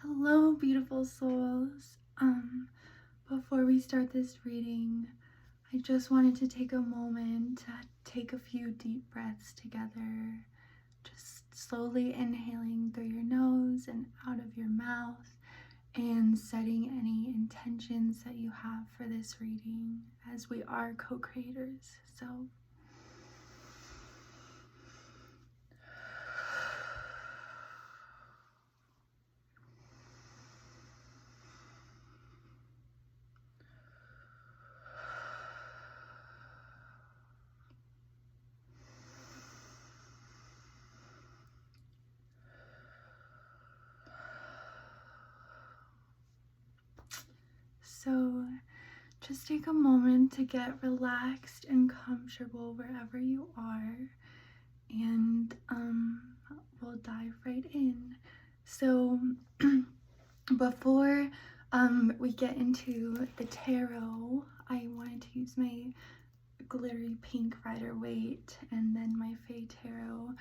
Hello, beautiful souls. Before we start this reading, I just wanted to take a moment to take a few deep breaths together. Just slowly inhaling through your nose and out of your mouth, and setting any intentions that you have for this reading, as we are co-creators. So just take a moment to get relaxed and comfortable wherever you are, and we'll dive right in. So before we get into the tarot, I wanted to use my glittery pink Rider-Waite and then my Fae Tarot.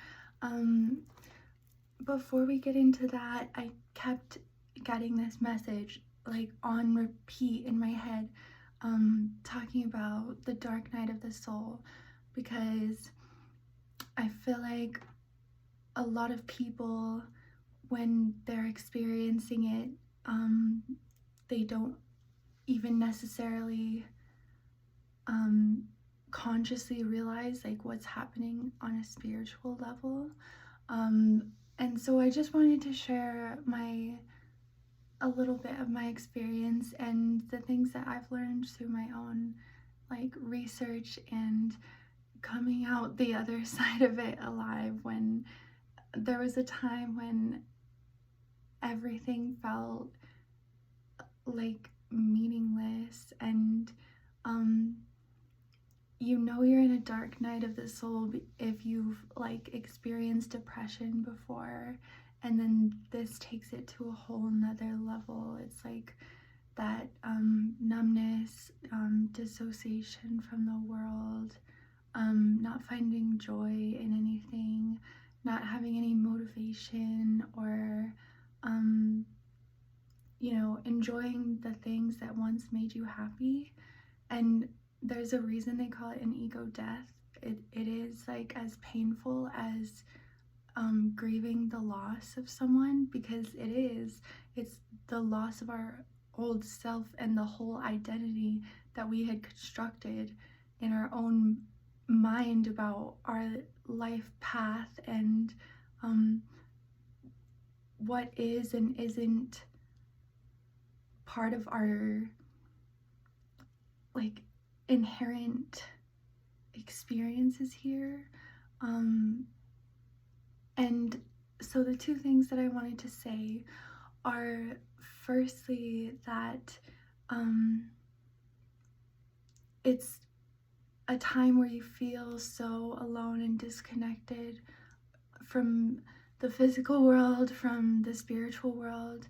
Before we get into that, I kept getting this message like on repeat in my head, talking about the dark night of the soul, because I feel like a lot of people, when they're experiencing it, they don't even necessarily consciously realize like what's happening on a spiritual level. And so I just wanted to share a little bit of my experience and the things that I've learned through my own like research and coming out the other side of it alive, when there was a time when everything felt like meaningless, and you're in a dark night of the soul if you've like experienced depression before, and then this takes it to a whole nother level. It's like that numbness, dissociation from the world, not finding joy in anything, not having any motivation, or enjoying the things that once made you happy. And there's a reason they call it an ego death. It is like as painful as grieving the loss of someone, because it's the loss of our old self and the whole identity that we had constructed in our own mind about our life path, and what is and isn't part of our like inherent experiences here. And so the two things that I wanted to say are, firstly, that it's a time where you feel so alone and disconnected from the physical world, from the spiritual world,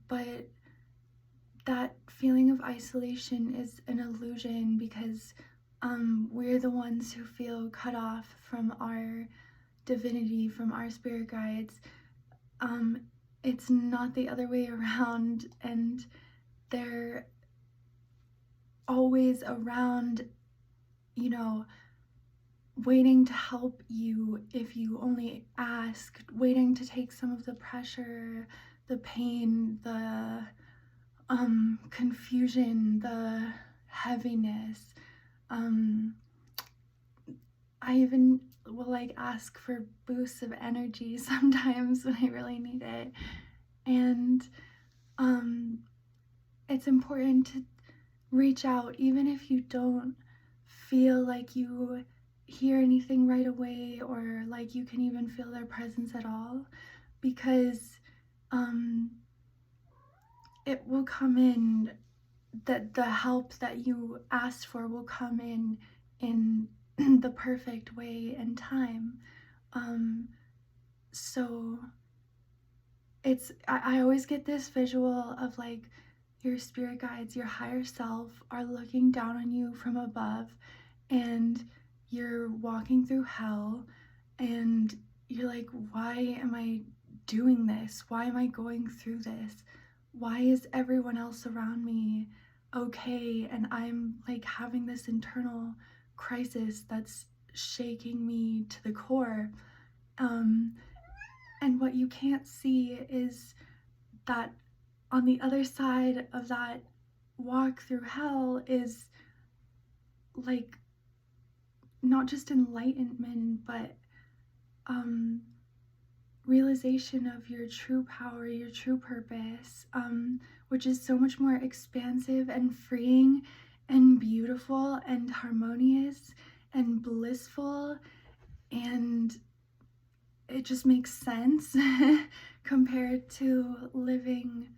but that feeling of isolation is an illusion, because we're the ones who feel cut off from our divinity, from our spirit guides. It's not the other way around, and they're always around, waiting to help you if you only ask, waiting to take some of the pressure, the pain, the confusion, the heaviness. I even will like ask for boosts of energy sometimes when I really need it. And it's important to reach out, even if you don't feel like you hear anything right away, or like you can even feel their presence at all, because it will come in, that the help that you asked for will come in the perfect way and time. So I always get this visual of like your spirit guides, your higher self, are looking down on you from above, and you're walking through hell, and you're like, why am I doing this? Why am I going through this? Why is everyone else around me okay and I'm like having this internal crisis that's shaking me to the core? And what you can't see is that on the other side of that walk through hell is like not just enlightenment, but realization of your true power, your true purpose, which is so much more expansive and freeing and beautiful and harmonious and blissful, and it just makes sense compared to living,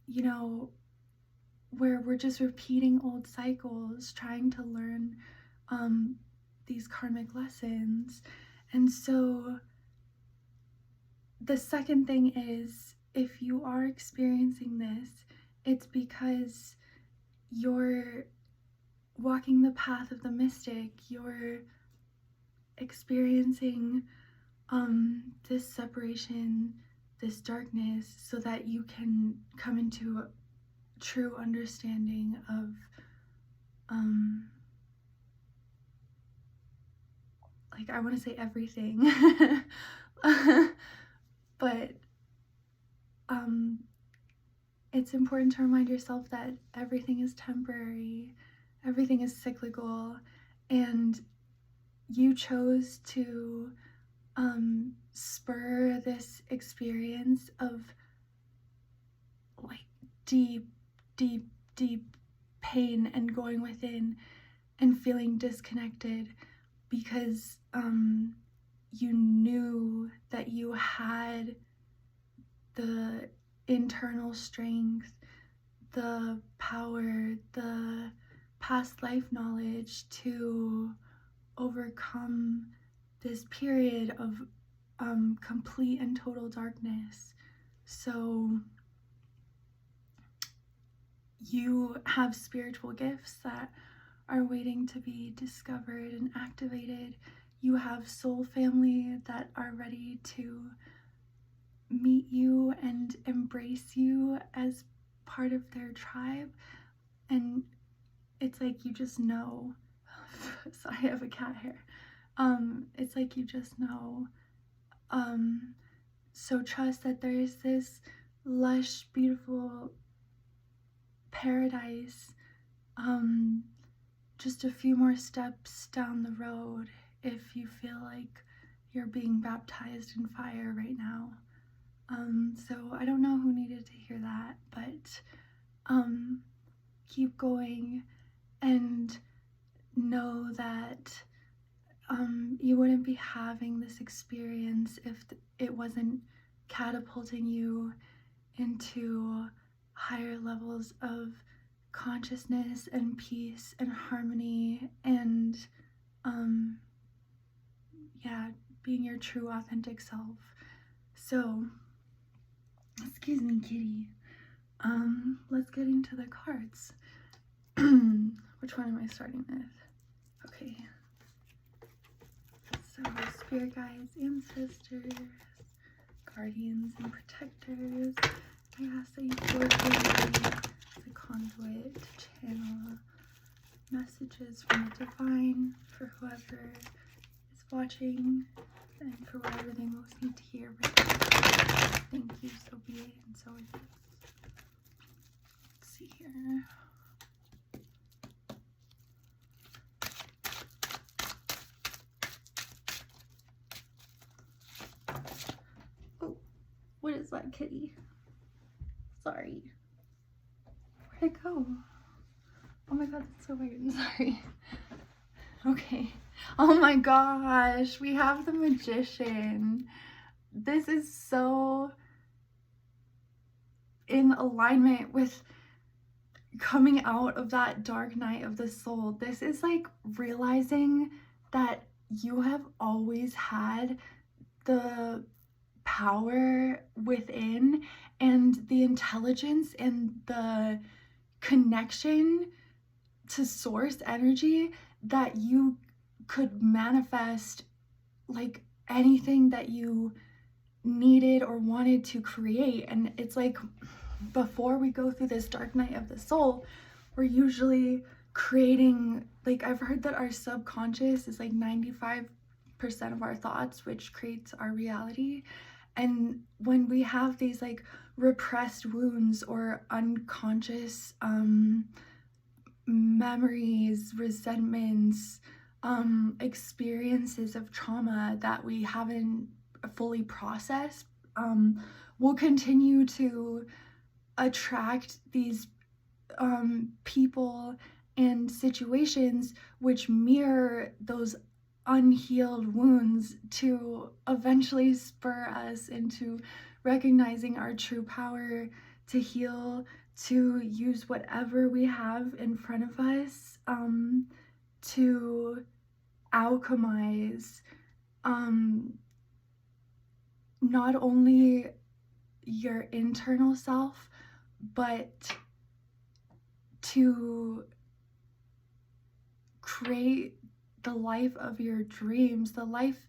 you know, where we're just repeating old cycles, trying to learn these karmic lessons. And so the second thing is, if you are experiencing this, it's because you're walking the path of the mystic. You're experiencing this separation, this darkness, so that you can come into a true understanding of like, I want to say everything, but it's important to remind yourself that everything is temporary, everything is cyclical, and you chose to spur this experience of like deep pain and going within and feeling disconnected because you knew that you had the internal strength, the power, the past life knowledge to overcome this period of complete and total darkness. So you have spiritual gifts that are waiting to be discovered and activated. You have soul family that are ready to meet you and embrace you as part of their tribe. And it's like you just know. Sorry, I have a cat hair. It's like you just know. So trust that there is this lush, beautiful paradise just a few more steps down the road if you feel like you're being baptized in fire right now. So I don't know who needed to hear that, but keep going and know that you wouldn't be having this experience if it wasn't catapulting you into higher levels of consciousness and peace and harmony and being your true authentic self. So excuse me, kitty, let's get into the cards. Which one am I starting with? Okay, so spirit guides, ancestors, guardians, and protectors, I ask that you feel free as a conduit to channel messages from the divine for whoever is watching and for whatever they most need to hear right now. Thank you, so be it, and so it is. Let's see here. Oh, what is that, kitty? Sorry. Where'd it go? Oh my god, that's so weird. Sorry. Okay. Oh my gosh, we have the Magician. This is so in alignment with coming out of that dark night of the soul. This is like realizing that you have always had the power within and the intelligence and the connection to source energy that you could manifest like anything that you needed or wanted to create. And it's like, before we go through this dark night of the soul, we're usually creating, like, I've heard that our subconscious is like 95% of our thoughts, which creates our reality. And when we have these like repressed wounds or unconscious memories, resentments, experiences of trauma that we haven't fully processed, we'll continue to attract these people and situations which mirror those unhealed wounds, to eventually spur us into recognizing our true power to heal, to use whatever we have in front of us, to alchemize not only your internal self, but to create the life of your dreams, the life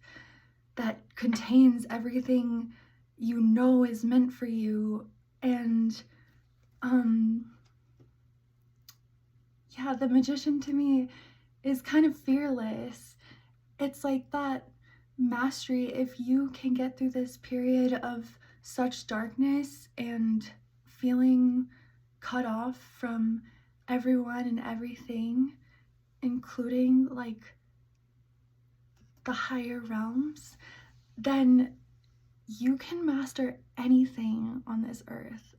that contains everything you know is meant for you. And yeah, the magician to me is kind of fearless. It's like that mastery. If you can get through this period of such darkness and feeling cut off from everyone and everything, including like the higher realms, then you can master anything on this earth.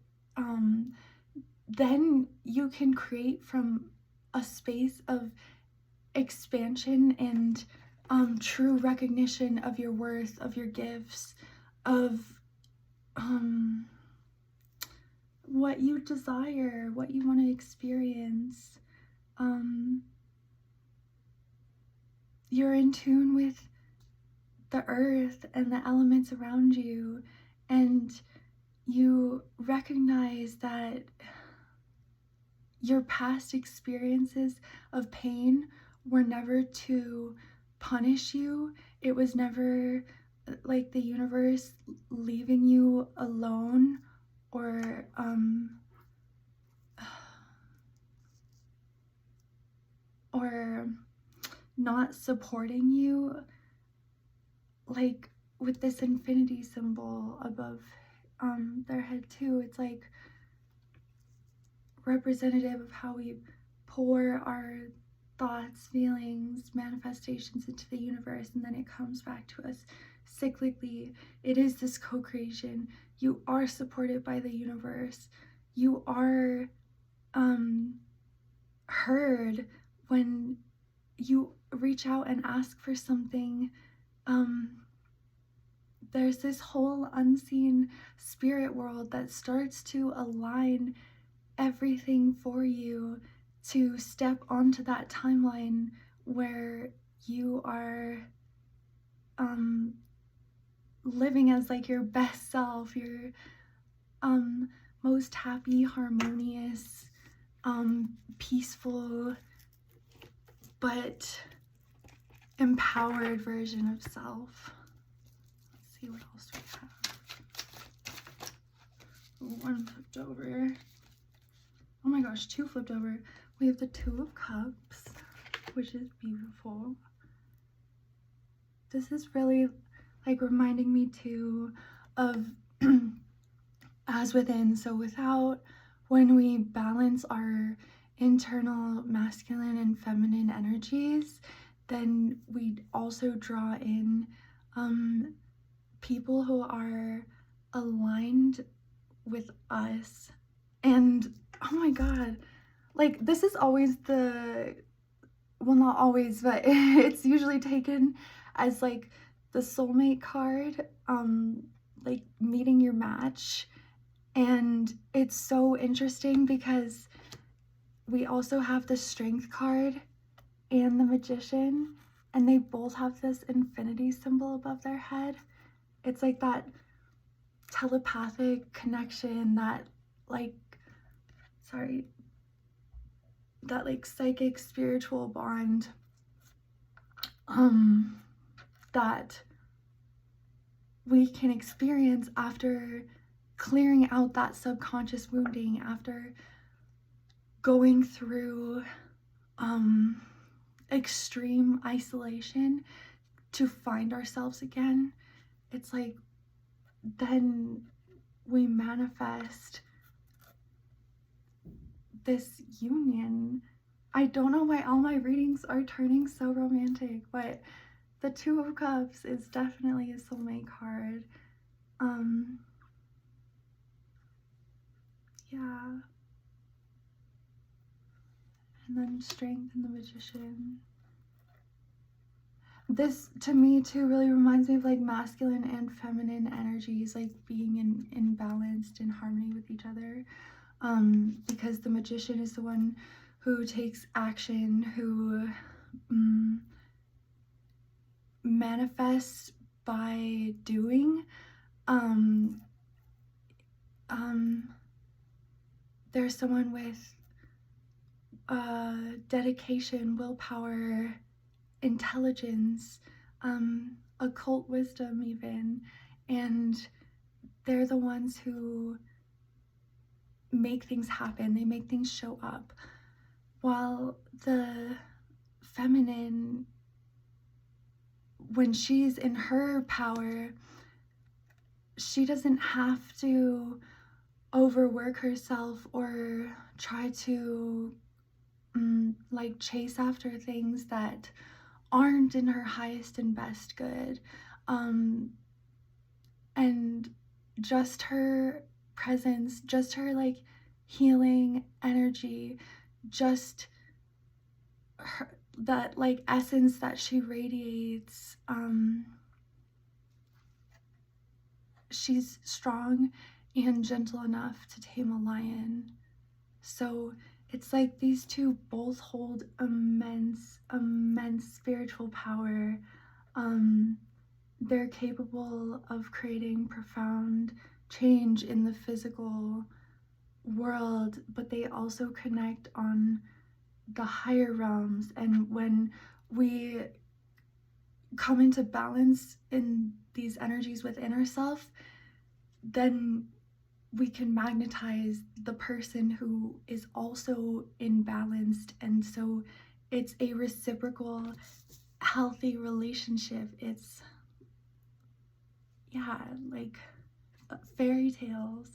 Then you can create from a space of expansion and true recognition of your worth, of your gifts, of what you desire, what you want to experience. You're in tune with the earth and the elements around you, and you recognize that your past experiences of pain were never to punish you. It was never like the universe leaving you alone or not supporting you, like with this infinity symbol above their head too. It's like representative of how we pour our thoughts, feelings, manifestations into the universe, and then it comes back to us cyclically. It is this co-creation. You are supported by the universe. You are heard when you reach out and ask for something. There's this whole unseen spirit world that starts to align everything for you to step onto that timeline where you are living as like your best self, your most happy, harmonious, peaceful, but empowered version of self. Let's see what else we have. One flipped over. Oh my gosh, two flipped over. We have the Two of Cups, which is beautiful. This is really like reminding me too of as within, so without. When we balance our internal masculine and feminine energies, then we also draw in people who are aligned with us. And oh my god, like this is always the, well, not always, but it's usually taken as like the soulmate card, like meeting your match. And it's so interesting because we also have the Strength card and the Magician, and they both have this infinity symbol above their head. It's like that telepathic connection, that like, that like psychic spiritual bond that we can experience after clearing out that subconscious wounding, after going through extreme isolation to find ourselves again. It's like then we manifest this union. I don't know why all my readings are turning so romantic, but the Two of Cups is definitely a soulmate card. Yeah. And then Strength and the Magician. This, to me, too, really reminds me of like masculine and feminine energies, like being in balanced in harmony with each other. Because the Magician is the one who takes action, who manifests by doing. There's someone with dedication, willpower, intelligence, occult wisdom even, and they're the ones who make things happen, they make things show up, while the feminine, when she's in her power, she doesn't have to overwork herself or try to like chase after things that aren't in her highest and best good. And just her presence, just her like healing energy, just her, that like essence that she radiates, she's strong and gentle enough to tame a lion. So it's like these two both hold immense spiritual power. They're capable of creating profound change in the physical world, but they also connect on the higher realms. And when we come into balance in these energies within ourselves, then we can magnetize the person who is also imbalanced. And so it's a reciprocal, healthy relationship. It's, yeah, like fairy tales.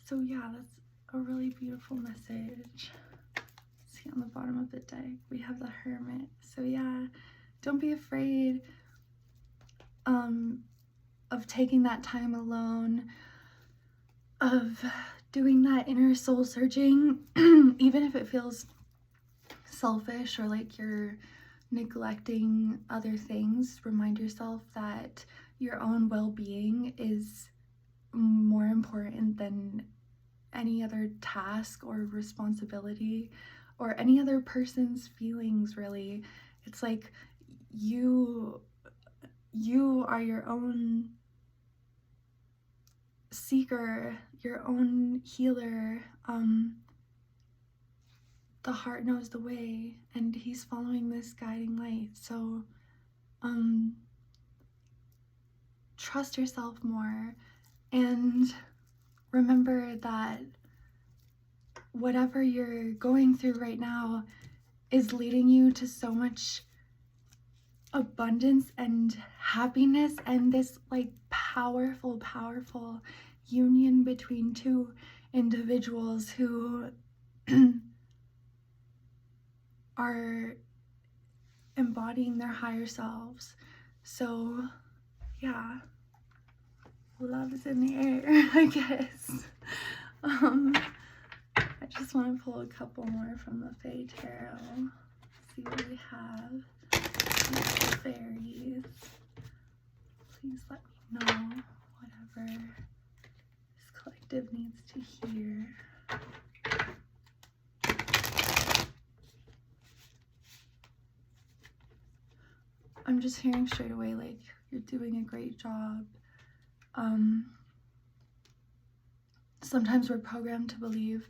So yeah, that's a really beautiful message. See, on the bottom of the deck we have the Hermit. So yeah, don't be afraid of taking that time alone, of doing that inner soul searching, even if it feels selfish or like you're neglecting other things. Remind yourself that your own well-being is more important than any other task or responsibility or any other person's feelings, really. It's like you are your own seeker, your own healer. The heart knows the way, and he's following this guiding light. So trust yourself more, and remember that whatever you're going through right now is leading you to so much abundance and happiness, and this like powerful union between two individuals who are embodying their higher selves. So yeah, love is in the air, I guess. I just want to pull a couple more from the Fae Tarot. See what we have. Beautiful fairies. Please let me know whatever this collective needs to hear. I'm just hearing straight away like you're doing a great job. Sometimes we're programmed to believe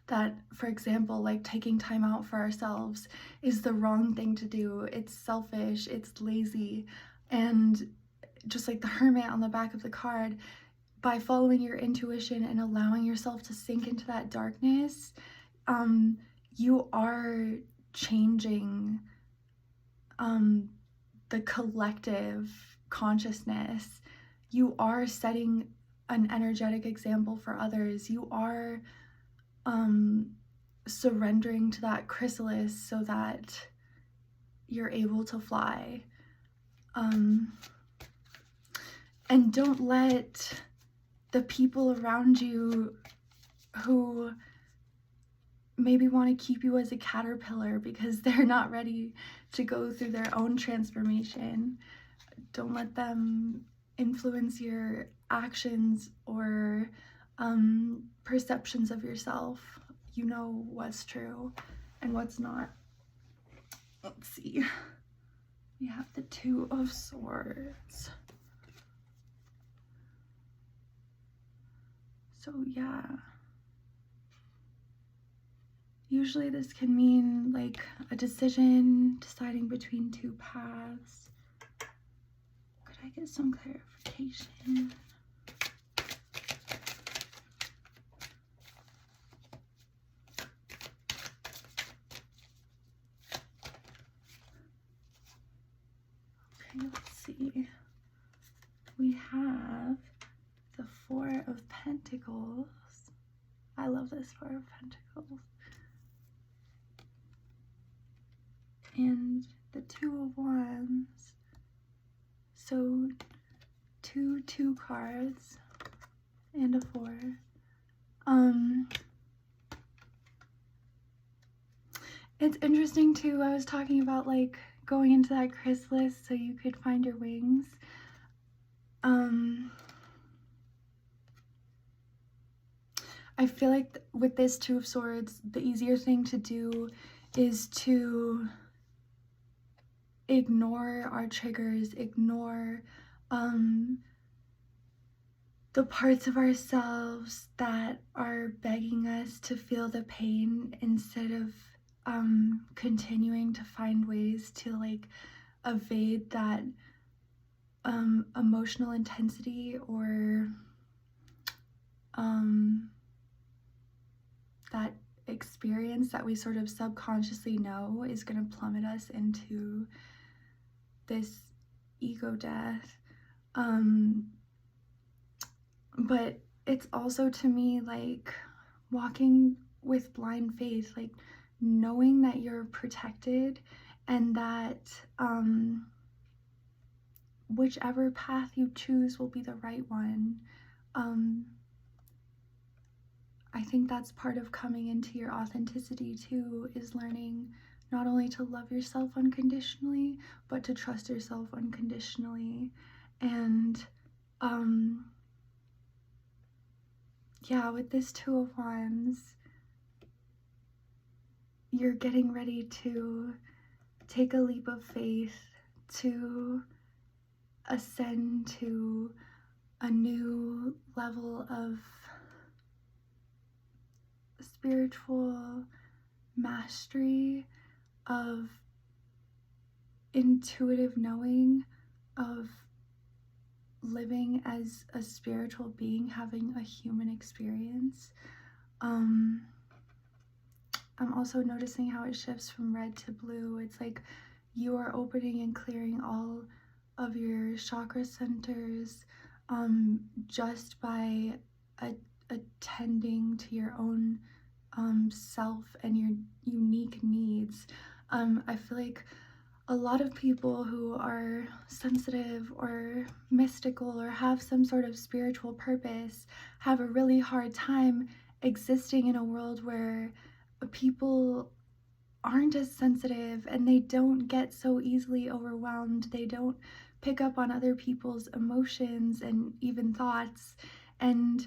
that, for example, like taking time out for ourselves is the wrong thing to do. It's selfish, it's lazy. And just like the hermit on the back of the card, by following your intuition and allowing yourself to sink into that darkness, you are changing the collective consciousness. You are setting an energetic example for others. You are surrendering to that chrysalis so that you're able to fly. And don't let the people around you who maybe want to keep you as a caterpillar because they're not ready to go through their own transformation, don't let them influence your actions or perceptions of yourself. You know what's true and what's not. Let's see. We have the Two of Swords. So yeah. Usually this can mean like a decision, deciding between two paths. Could I get some clarification? Okay, let's see. We have the Four of Pentacles. I love this Four of Pentacles. And the Two of Wands. So two cards and a 4. It's interesting too. I was talking about like going into that chrysalis so you could find your wings. I feel like with this Two of Swords, the easier thing to do is to ignore our triggers, ignore the parts of ourselves that are begging us to feel the pain, instead of continuing to find ways to like evade that emotional intensity or that experience that we sort of subconsciously know is going to plummet us into this ego death. But it's also, to me, like walking with blind faith, like knowing that you're protected and that whichever path you choose will be the right one. I think that's part of coming into your authenticity too, is learning not only to love yourself unconditionally, but to trust yourself unconditionally. And yeah, with this Two of Wands, you're getting ready to take a leap of faith to ascend to a new level of spiritual mastery, of intuitive knowing, of living as a spiritual being, having a human experience. I'm also noticing how it shifts from red to blue. It's like you are opening and clearing all of your chakra centers just by attending to your own self and your unique needs. I feel like a lot of people who are sensitive or mystical or have some sort of spiritual purpose have a really hard time existing in a world where people aren't as sensitive and they don't get so easily overwhelmed. They don't pick up on other people's emotions and even thoughts. And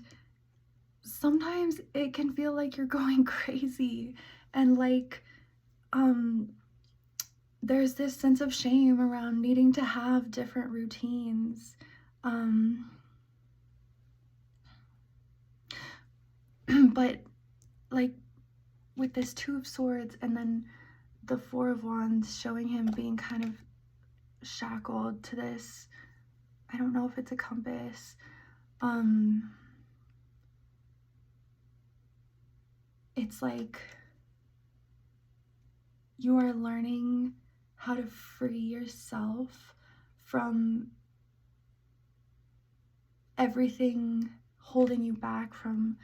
sometimes it can feel like you're going crazy, and like there's this sense of shame around needing to have different routines. But like with this Two of Swords and then the Four of Wands showing him being kind of shackled to this, I don't know if it's a compass. It's like you are learning how to free yourself from everything holding you back from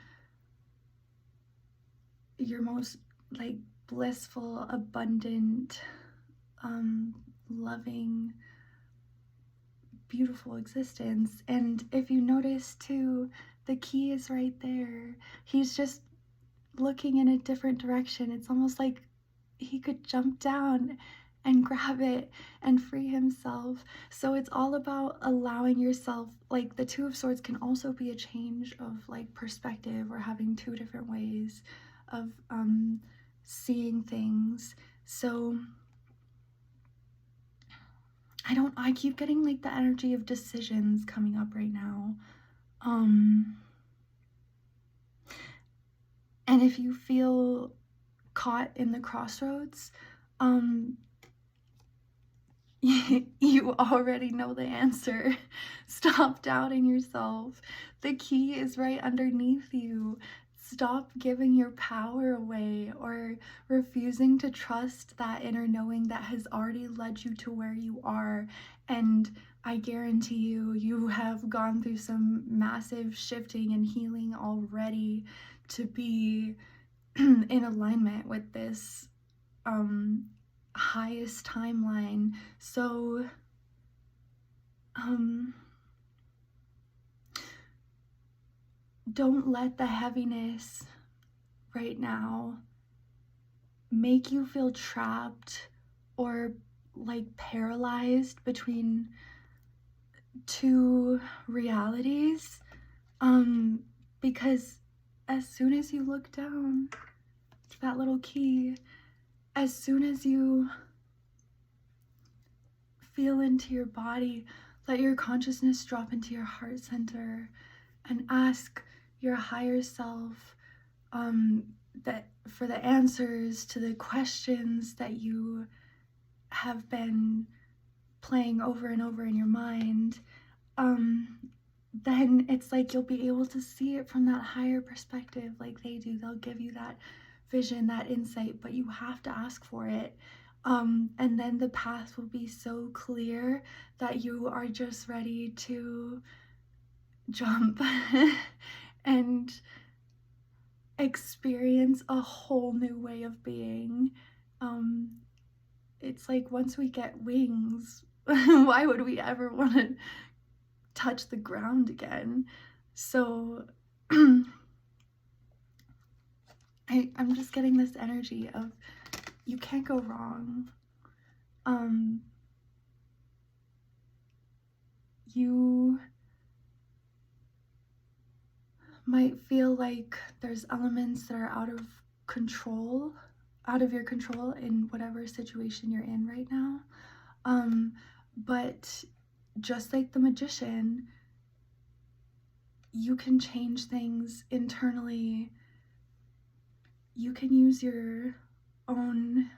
your most like blissful, abundant, loving, beautiful existence. And if you notice too, the key is right there. He's just looking in a different direction. It's almost like he could jump down and grab it and free himself. So it's all about allowing yourself, like the Two of Swords can also be a change of like perspective or having two different ways of seeing things. So I keep getting like the energy of decisions coming up right now. And if you feel caught in the crossroads, you already know the answer. Stop doubting yourself. The key is right underneath you. Stop giving your power away or refusing to trust that inner knowing that has already led you to where you are. And I guarantee you, you have gone through some massive shifting and healing already to be in alignment with this highest timeline. So don't let the heaviness right now make you feel trapped or like paralyzed between two realities, because as soon as you look down to that little key, as soon as you feel into your body, let your consciousness drop into your heart center and ask your higher self that for the answers to the questions that you have been playing over and over in your mind. Then it's like you'll be able to see it from that higher perspective like they do. They'll give you that vision, that insight, but you have to ask for it. And then the path will be so clear that you are just ready to jump and experience a whole new way of being. It's like once we get wings, why would we ever want to touch the ground again? So I'm just getting this energy of you can't go wrong. You might feel like there's elements that are out of your control in whatever situation you're in right now. But just like the magician, you can change things internally. You can use your own,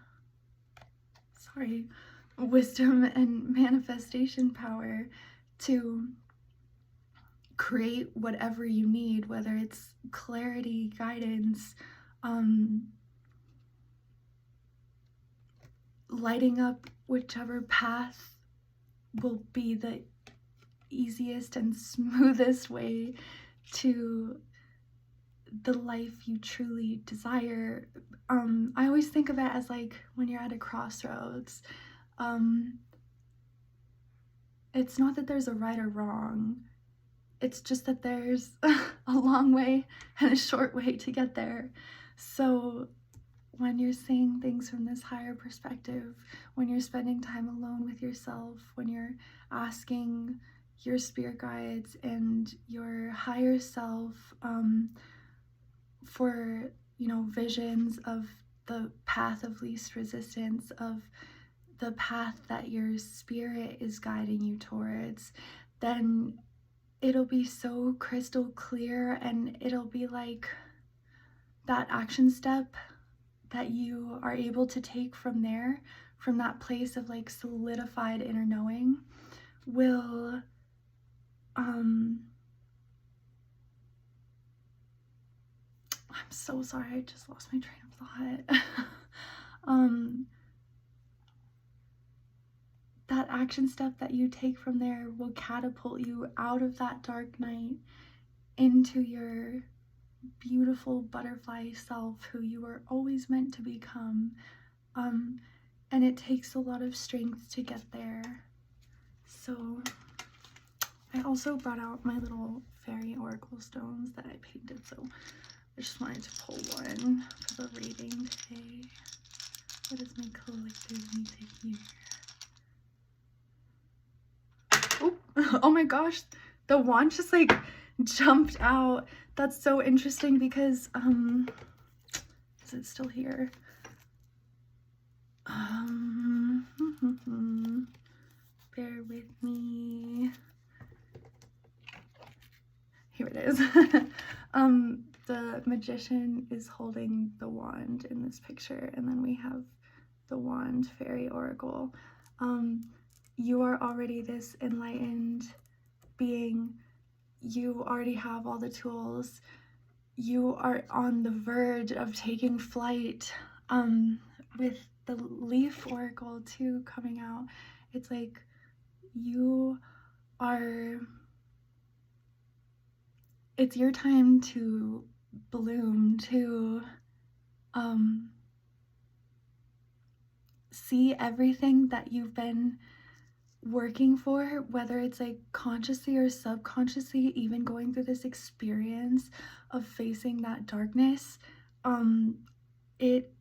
wisdom and manifestation power to create whatever you need, whether it's clarity, guidance, lighting up whichever path will be the easiest and smoothest way to the life you truly desire. I always think of it as like when you're at a crossroads. It's not that there's a right or wrong. It's just that there's a long way and a short way to get there. So when you're seeing things from this higher perspective, when you're spending time alone with yourself, when you're asking your spirit guides and your higher self for, visions of the path of least resistance, of the path that your spirit is guiding you towards, then it'll be so crystal clear, and it'll be like that action step that you are able to take from there from that place of like solidified inner knowing will I'm so sorry, I just lost my train of thought. That action step that you take from there will catapult you out of that dark night into your beautiful butterfly self who you were always meant to become. And it takes a lot of strength to get there. So I also brought out my little fairy oracle stones that I painted, so I just wanted to pull one for the reading today. What does my collective need to hear? Oh my gosh, the wand just like jumped out. That's so interesting because is it still here? Bear with me. Here it is. The magician is holding the wand in this picture, and then we have the wand fairy oracle. You are already this enlightened being. You already have all the tools. You are on the verge of taking flight. With the leaf oracle too coming out, it's like you are, it's your time to bloom, to see everything that you've been working for, whether it's like consciously or subconsciously, even going through this experience of facing that darkness. It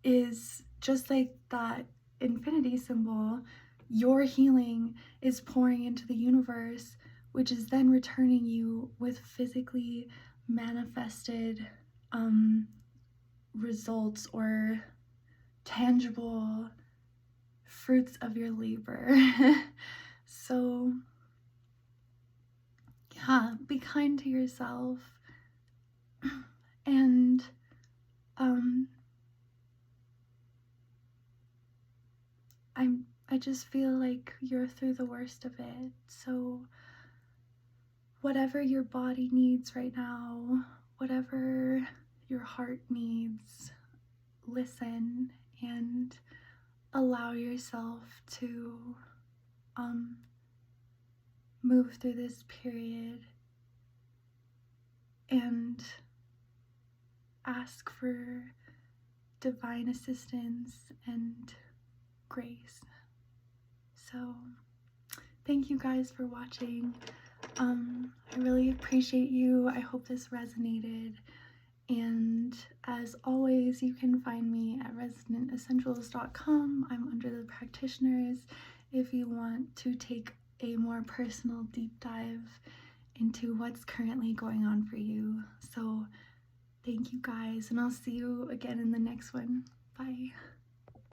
is just like that infinity symbol. Your healing is pouring into the universe, which is then returning you with physically manifested results or tangible fruits of your labor. So yeah, be kind to yourself, and I just feel like you're through the worst of it. So whatever your body needs right now, whatever your heart needs, listen and allow yourself to move through this period and ask for divine assistance and grace. So thank you guys for watching. I really appreciate you. I hope this resonated. And as always, you can find me at residentessentials.com. I'm under the practitioners if you want to take a more personal deep dive into what's currently going on for you. So thank you guys, and I'll see you again in the next one. Bye.